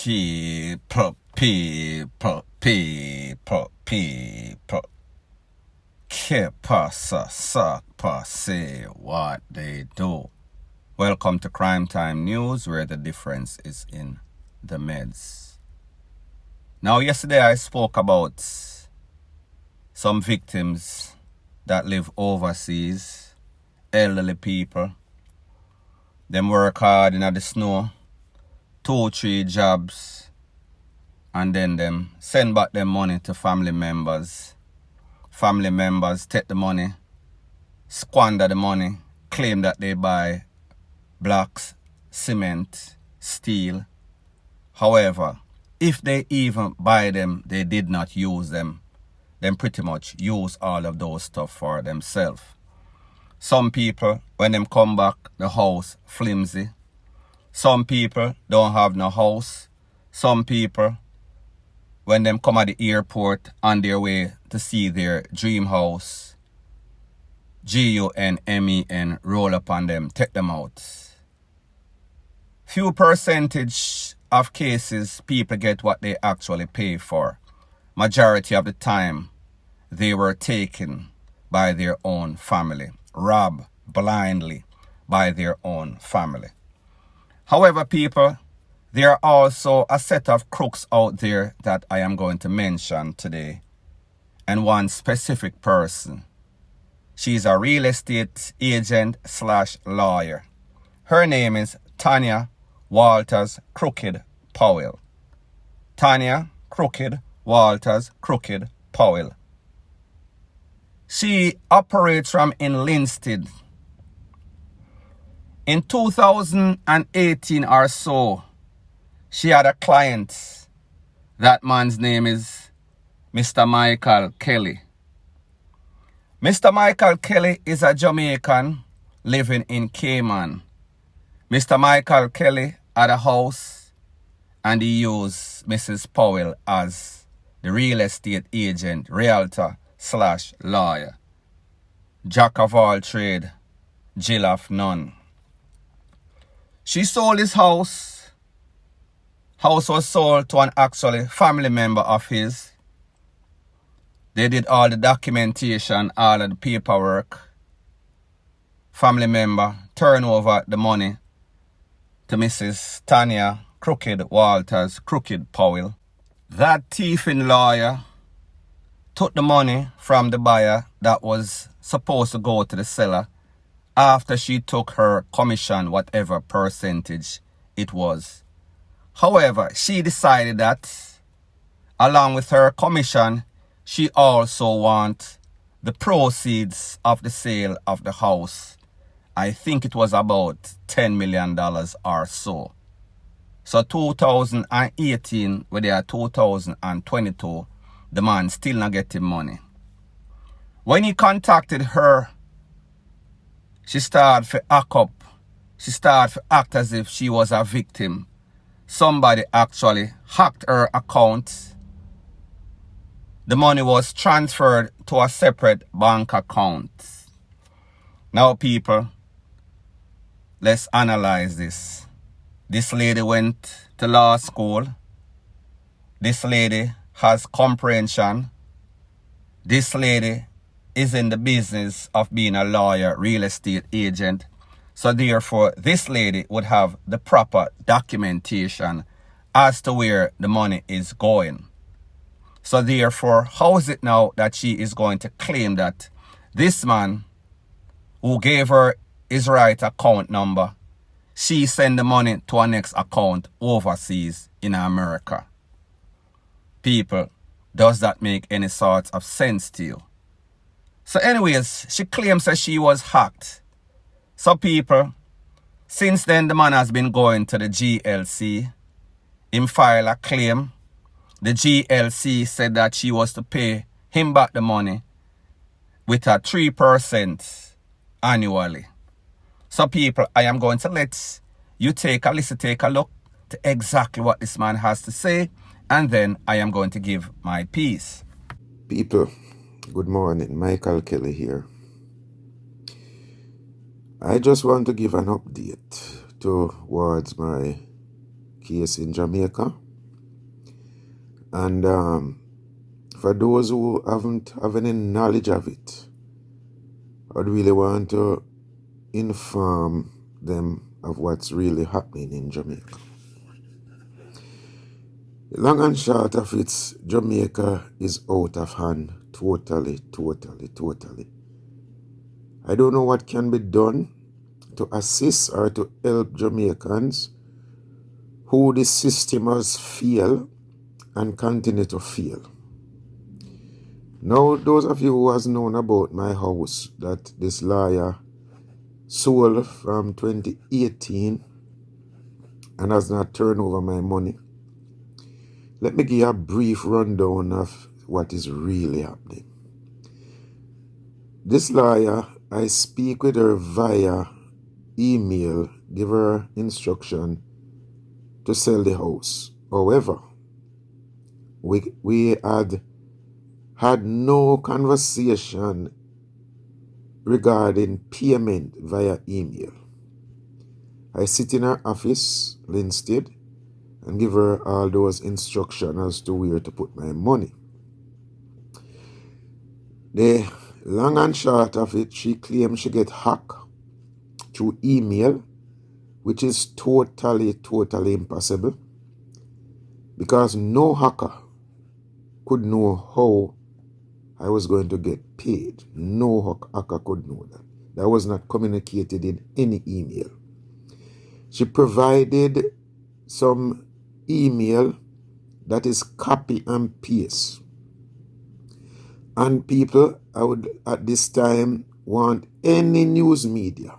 People. Que pasa, suck, say what they do. Welcome to Crime Time News, where the difference is in the meds. Now, yesterday I spoke about some victims that live overseas, elderly people. Them work hard in the snow, 2-3 jobs, and then them send back them money to family members. Family members take the money, squander the money, claim that they buy blocks, cement, steel. However, if they even buy them, they did not use them. Then pretty much use all of those stuff for themselves. Some people, when them come back, the house flimsy. Some people don't have no house. Some people, when them come at the airport on their way to see their dream house, GUNMEN roll up on them, take them out. Few percentage of cases, people get what they actually pay for. Majority of the time, they were taken by their own family, robbed blindly by their own family. However, people, there are also a set of crooks out there that I am going to mention today. And one specific person. She's a real estate agent / lawyer. Her name is Tanya Walters Crooked Powell. Tanya Crooked Walters Crooked Powell. She operates from in Linstead. In 2018 or so, she had a client. That man's name is Mr. Michael Kelly. Mr. Michael Kelly is a Jamaican living in Cayman. Mr. Michael Kelly had a house and he used Mrs. Powell as the real estate agent, realtor / lawyer. Jack of all trade, Jill of none. She sold his house. House was sold to an actually family member of his. They did all the documentation, all of the paperwork. Family member turned over the money to Mrs. Tanya Crooked Walters Crooked Powell. That thieving lawyer took the money from the buyer that was supposed to go to the seller after she took her commission, whatever percentage it was. However, she decided that along with her commission, she also wants the proceeds of the sale of the house. I think it was about $10 million or so. So 2018, where they are 2022, the man still not getting money. When he contacted her, she started to act up. She started to act as if she was a victim. Somebody actually hacked her account. The money was transferred to a separate bank account. Now, people, let's analyze this. This lady went to law school. This lady has comprehension. This lady is in the business of being a lawyer, real estate agent. So therefore, this lady would have the proper documentation as to where the money is going. So therefore, how is it now that she is going to claim that this man who gave her his right account number, she send the money to her next account overseas in America? People, does that make any sort of sense to you? So anyways, she claims that she was hacked. So people, since then the man has been going to the GLC. Him file a claim. The GLC said that she was to pay him back the money with a 3% annually. So people, I am going to let you take a listen, take a look to exactly what this man has to say, and then I am going to give my piece. People, good morning. Michael Kelly here. I just want to give an update towards my case in Jamaica. And for those who haven't have any knowledge of it, I'd really want to inform them of what's really happening in Jamaica. The long and short of it, Jamaica is out of hand. Totally. I don't know what can be done to assist or to help Jamaicans who the system has failed and continue to fail. Now, those of you who has known about my house that this lawyer sold from 2018 and has not turned over my money, let me give you a brief rundown of what is really happening. This lawyer, I speak with her via email, give her instruction to sell the house. However, we had no conversation regarding payment via email. I sit in her office, Linstead, and give her all those instructions as to where to put my money. The long and short of it, she claims she get hacked through email, which is totally impossible, because no hacker could know how I was going to get paid. No hacker could know that. That was not communicated in any email. She provided some email that is copy and paste. And people, I would at this time want any news media,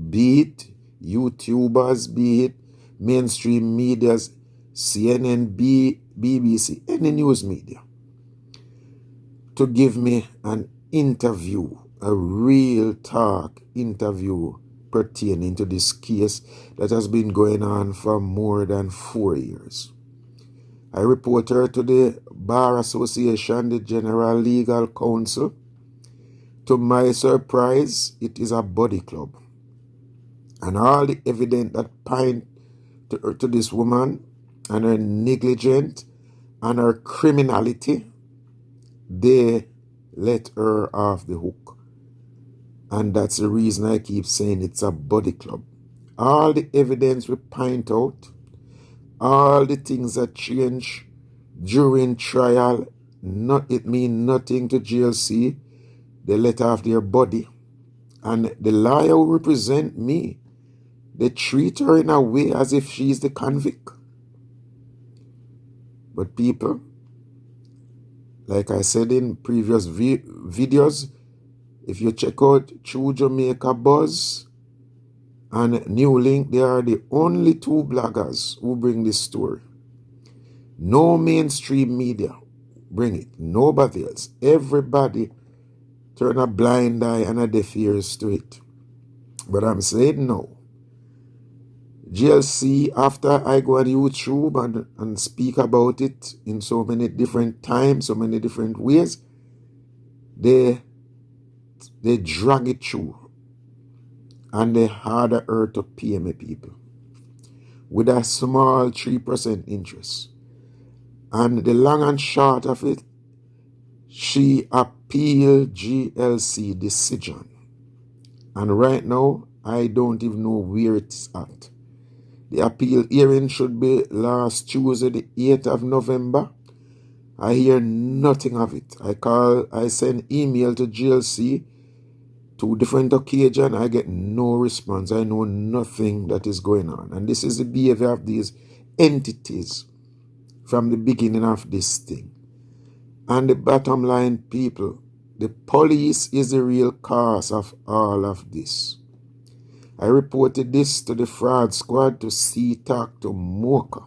be it YouTubers, be it mainstream medias, CNN, BBC, any news media, to give me an interview, a real talk interview pertaining to this case that has been going on for more than 4 years. I report her to the Bar Association, the General Legal Counsel. To my surprise, it is a body club. And all the evidence that point to this woman and her negligence and her criminality, they let her off the hook. And that's the reason I keep saying it's a body club. All the evidence we point out, all the things that change during trial, it mean nothing to GLC. They let off their body. And the lawyer who represent me, they treat her in a way as if she's the convict. But people, like I said in previous videos, if you check out True Jamaica Buzz and New Link, they are the only two bloggers who bring this story. No mainstream media bring it. Nobody else. Everybody turn a blind eye and a deaf ears to it. But I'm saying no. GLC, after I go on YouTube and speak about it in so many different times, so many different ways, they drag it through. And they harder her to pay me, people, with a small 3% interest. And the long and short of it, she appealed GLC decision. And right now, I don't even know where it's at. The appeal hearing should be last Tuesday, the 8th of November. I hear nothing of it. I send email to GLC 2 different occasions. I get no response. I know nothing that is going on. And this is the behavior of these entities from the beginning of this thing. And the bottom line, people, the police is the real cause of all of this. I reported this to the fraud squad, to CTAC, to Mocha.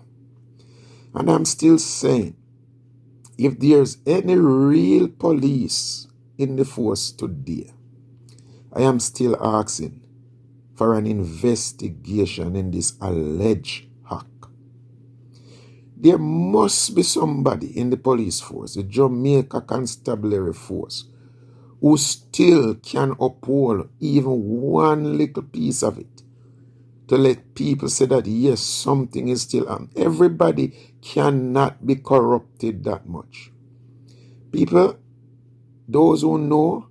And I'm still saying, if there's any real police in the force today, I am still asking for an investigation in this alleged hack. There must be somebody in the police force, the Jamaica Constabulary Force, who still can uphold even one little piece of it. to let people say that yes, something is still on. Everybody cannot be corrupted that much. People, those who know,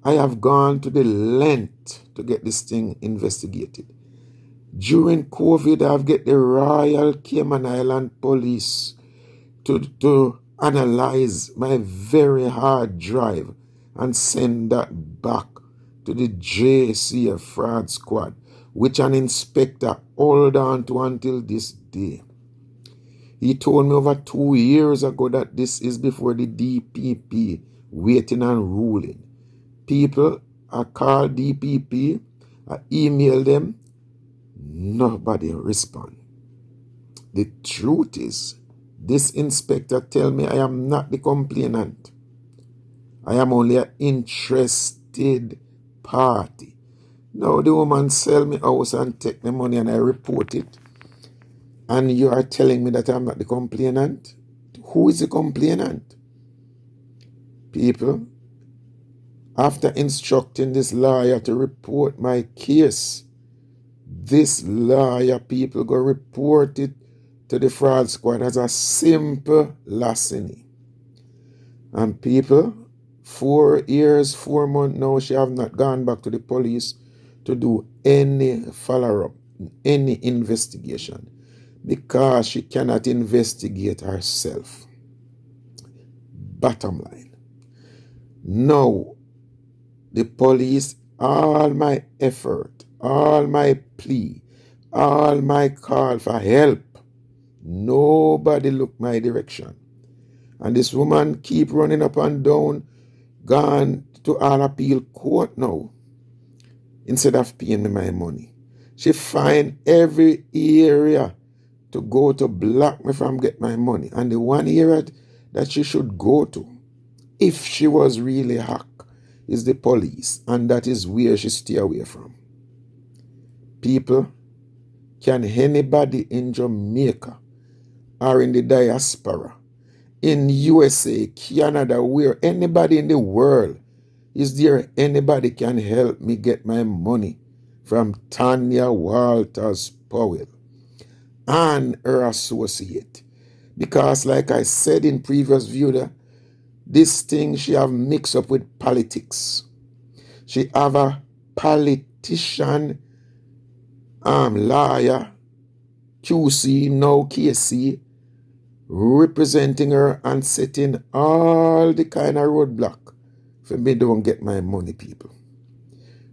I have gone to the length to get this thing investigated. During COVID, I've get the Royal Cayman Island Police to analyze my very hard drive and send that back to the JCF fraud squad, which an inspector hold on to until this day. He told me over 2 years ago that this is before the DPP waiting and ruling. People, I call DPP, I email them, nobody respond. The truth is, this inspector tell me I am not the complainant. I am only an interested party. Now the woman sell me house and take the money and I report it. And you are telling me that I'm not the complainant? Who is the complainant? People, after instructing this lawyer to report my case, this lawyer, people, go report it to the fraud squad as a simple larceny. And people, 4 years, 4 months now, she have not gone back to the police to do any follow-up, any investigation, because she cannot investigate herself. Bottom line. Now, the police, all my effort, all my plea, all my call for help, nobody look my direction. And this woman keep running up and down, gone to all appeal court now, instead of paying me my money. She find every area to go to block me from get my money. And the one area that she should go to, if she was really hack, is the police. And that is where she stay away from. People, can anybody in Jamaica or in the diaspora, in USA, Canada, where anybody in the world, is there anybody can help me get my money from Tanya Walters Powell and her associate? Because like I said in previous video, this thing she have mixed up with politics. She have a politician, lawyer, QC, now KC, representing her and setting all the kind of roadblock for me don't get my money, people.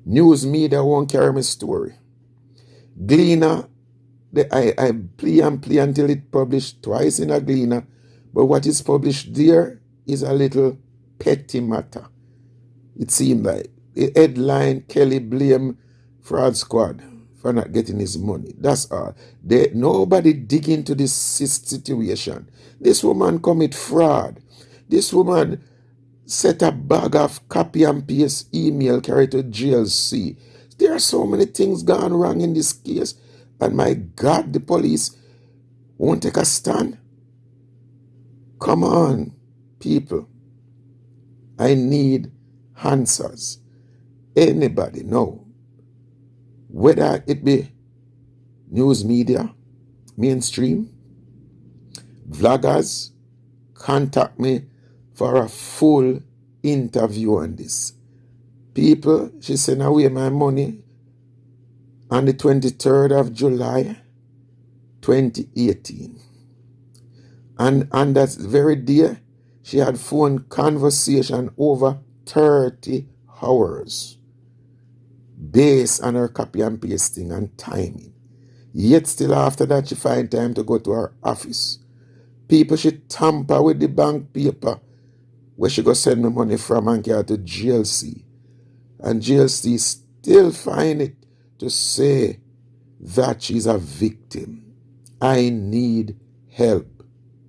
News media won't carry my story. Gleaner, I plea and plea until it published twice in a Gleaner, but what is published there is a little petty matter. It seemed like the headline, Kelly blame fraud squad for not getting his money. That's all. Nobody dig into this situation. This woman commit fraud. This woman set a bag of copy and paste email carried to GLC. There are so many things gone wrong in this case. And my God, the police won't take a stand. Come on, people. I need answers. Anybody know, whether it be news media, mainstream, vloggers, contact me for a full interview on this. People, she sent away my money on the 23rd of July, 2018. And on that very day, she had phone conversation over 30 hours based on her copy and pasting and timing. Yet still after that, she find time to go to her office. People, she tamper with the bank paper where she go send me money from and carry to GLC. And GLC still find it to say that she's a victim. I need help.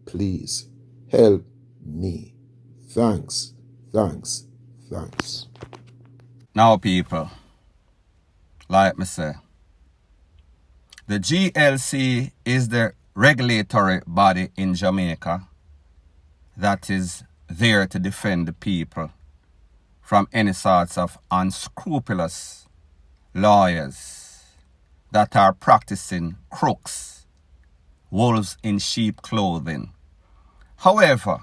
Please help me. Thanks, thanks, thanks. Now, people, like me say, the GLC is the regulatory body in Jamaica that is there to defend the people from any sorts of unscrupulous lawyers that are practicing crooks, wolves in sheep clothing. However,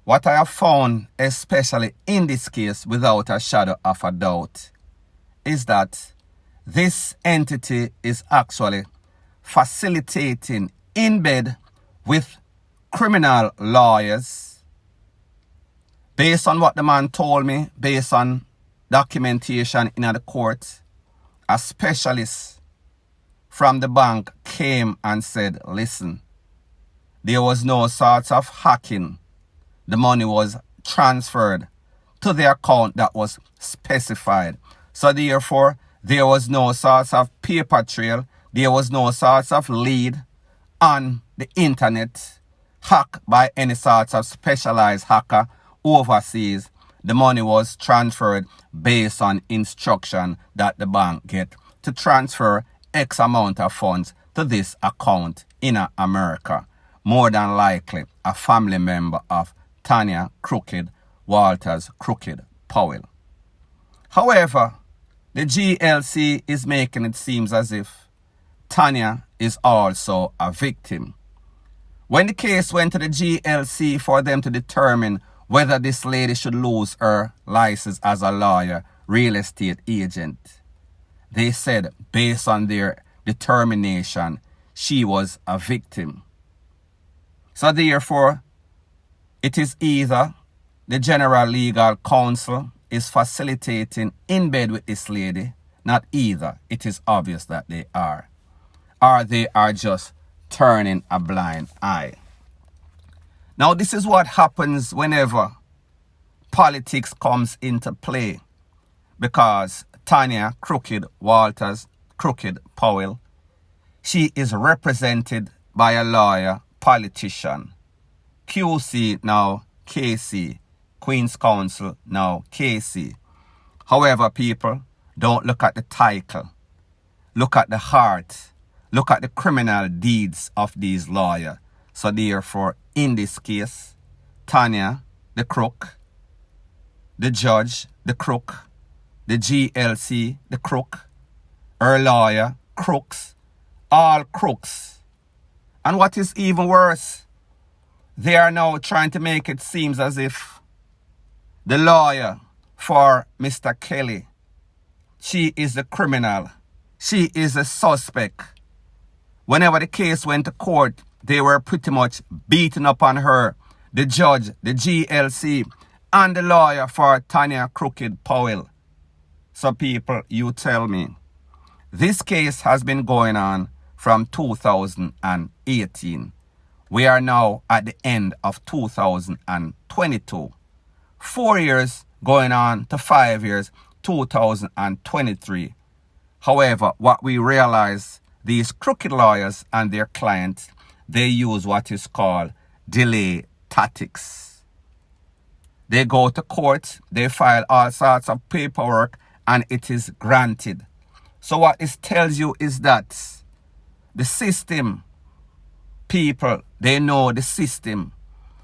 what I have found, especially in this case, without a shadow of a doubt, is that this entity is actually facilitating in bed with criminal lawyers. Based on what the man told me, based on documentation in the court, a specialist from the bank came and said, listen, there was no sort of hacking. The money was transferred to the account that was specified. So therefore, there was no sort of paper trail. There was no sort of lead on the internet hacked by any sort of specialized hacker overseas. The money was transferred based on instruction that the bank get to transfer X amount of funds to this account in America. More than likely a family member of Tanya Crooked Walters Crooked Powell. However, the GLC is making it seem as if Tanya is also a victim. When the case went to the GLC for them to determine whether this lady should lose her license as a lawyer, real estate agent, they said based on their determination, she was a victim. So therefore, it is either the General Legal Counsel is facilitating in bed with this lady, not either. It is obvious that they are. Or they are just turning a blind eye. Now, this is what happens whenever politics comes into play. Because Tanya Crooked Walters Crooked Powell, she is represented by a lawyer, politician. QC now KC, Queen's Counsel now KC. However, people, don't look at the title. Look at the heart. Look at the criminal deeds of these lawyers. So therefore, in this case, Tanya, the crook, the judge, the crook, the GLC, the crook, her lawyer, crooks, all crooks. And what is even worse, they are now trying to make it seem as if the lawyer for Mr. Kelly, she is the criminal. She is a suspect. Whenever the case went to court, they were pretty much beating up on her, the judge, the GLC, and the lawyer for Tanya Crooked Powell. So people, you tell me, this case has been going on from 2018. We are now at the end of 2022. 4 years going on to 5 years, 2023. However, what we realize, these crooked lawyers and their clients, they use what is called delay tactics. They go to court, they file all sorts of paperwork, and it is granted. So what this tells you is that the system, people, they know the system.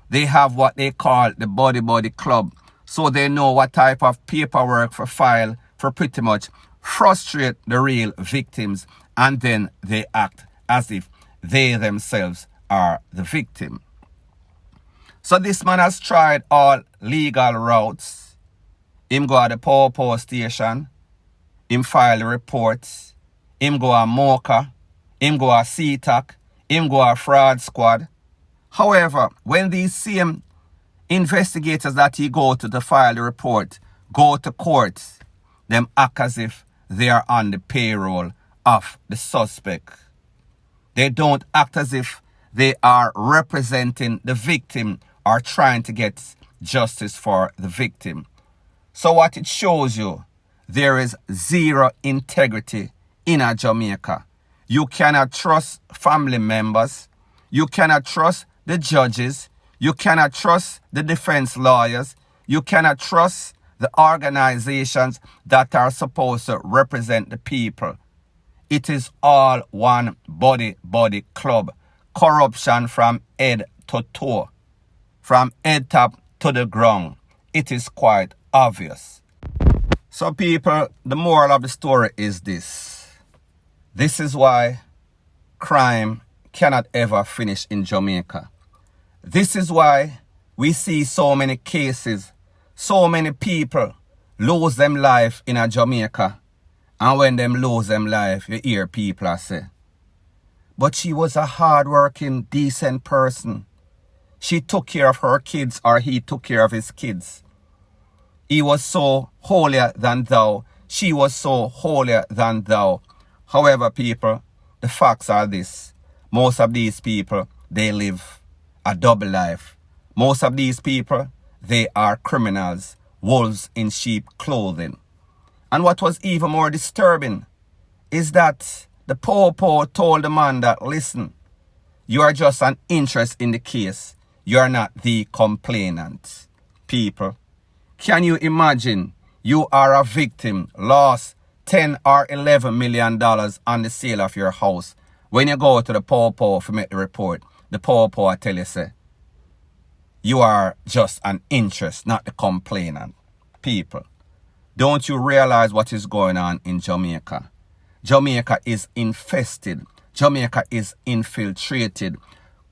They have what they call the body club. So they know what type of paperwork for file for pretty much frustrate the real victims. And then they act as if they themselves are the victim. So this man has tried all legal routes. Him go at the power station. Him file reports. Him go at Mocha. Him go at CTAC. Him go at fraud squad. However, when these same investigators that he go to file the report go to court, them act as if they are on the payroll of the suspect. They don't act as if they are representing the victim or trying to get justice for the victim. So what it shows you, there is zero integrity in Jamaica. You cannot trust family members. You cannot trust the judges. You cannot trust the defense lawyers. You cannot trust the organizations that are supposed to represent the people. It is all one body club. Corruption from head to toe. From head top to the ground. It is quite obvious. So people, the moral of the story is this. This is why crime cannot ever finish in Jamaica. This is why we see so many cases, so many people lose them life in a Jamaica. And when them lose them life, you hear people say, but she was a hard-working, decent person. She took care of her kids, or he took care of his kids. He was so holier than thou. She was so holier than thou. However, people, the facts are this. Most of these people, they live a double life. Most of these people, they are criminals, wolves in sheep clothing. And what was even more disturbing is that the Popo told the man that, listen, you are just an interest in the case. You are not the complainant. People, can you imagine you are a victim, lost 10 or $11 million on the sale of your house. When you go to the Popo to make the report, the Popo tell you, say, you are just an interest, not the complainant. People, don't you realize what is going on in Jamaica? Jamaica is infested. Jamaica is infiltrated.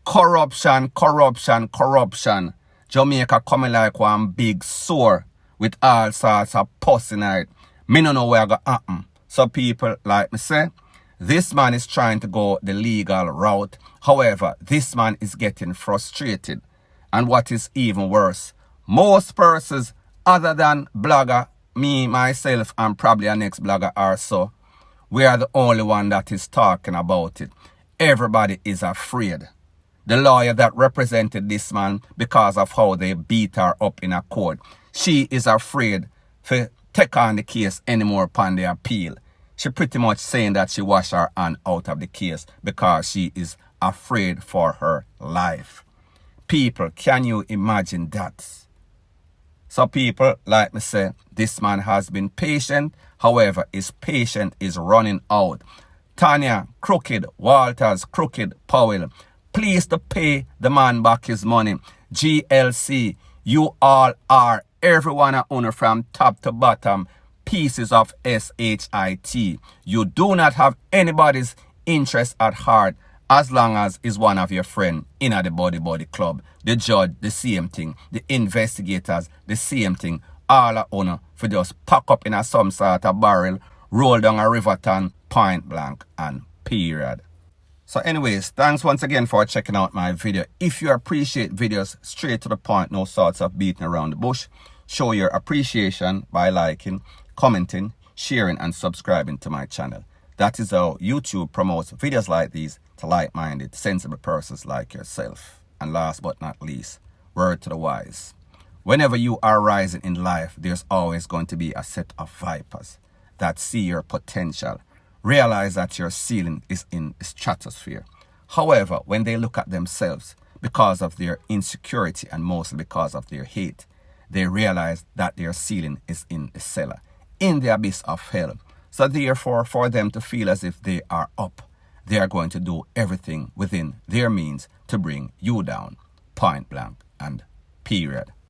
Corruption, corruption, corruption. Jamaica coming like one big sore with all sorts of pus in it. Me no know where going to happen. So people, like me say, this man is trying to go the legal route. However, this man is getting frustrated. And what is even worse, most persons other than blogger, me, myself, and probably a next blogger or so, we are the only one that is talking about it. Everybody is afraid. The lawyer that represented this man, because of how they beat her up in a court, she is afraid to take on the case anymore upon the appeal. She pretty much saying that she washed her hand out of the case because she is afraid for her life. People, can you imagine that? So people, like me say, this man has been patient. However, his patience is running out. Tanya, Crooked, Walters, Crooked, Powell, please to pay the man back his money. GLC, you all are, every one of you from top to bottom, pieces of SHIT. You do not have anybody's interest at heart as long as is one of your friends in the body club. The judge, the same thing. The investigators, the same thing. All of you for just pack up in a some sort of barrel, roll down a riverton, point blank, and period. So anyways, thanks once again for checking out my video. If you appreciate videos straight to the point, no sorts of beating around the bush, show your appreciation by liking, commenting, sharing, and subscribing to my channel. That is how YouTube promotes videos like these to like-minded, sensible persons like yourself. And last but not least, word to the wise. Whenever you are rising in life, there's always going to be a set of vipers that see your potential, realize that your ceiling is in the stratosphere. However, when they look at themselves, because of their insecurity and mostly because of their hate, they realize that their ceiling is in the cellar, in the abyss of hell. So therefore, for them to feel as if they are up, they are going to do everything within their means to bring you down, point blank and period.